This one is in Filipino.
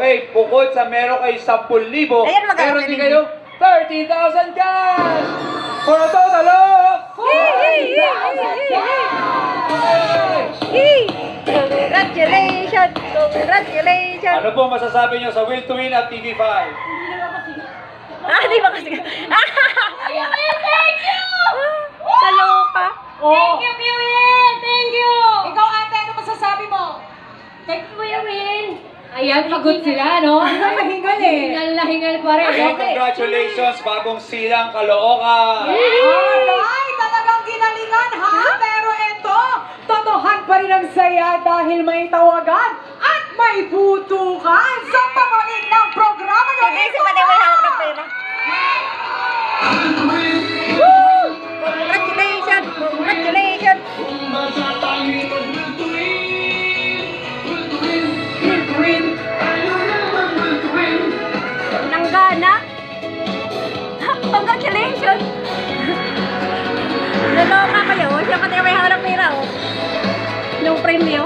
Okay, bukod sa meron kayo 10,000, Ayan, meron din kayo 30,000 cash! For a total of 40,000 cash! Congratulations! Congratulations! Ano po masasabi nyo sa Will to Win at TV5? Di ba kasi? Thank you! Kaloka. Thank you, Will! Thank you! Ikaw, ate, ano masasabi mo? Thank you, Kuya Will! Ayan, pagod sila, no? Hingal eh. Hingal na hingal pa rin. Again, congratulations, bagong silang Caloocan! Alright, talagang ginalingan ha? Pero ito, totohan pa rin ang saya dahil may tawagan at may putukan sa pamalit ng programa ng Sige, si Manay may hawak ng pera. Congratulations! Congratulations! Nanggana? Congratulations! Naloka kayo. Siya pati may hawak ng pera, oh. Yung premyo.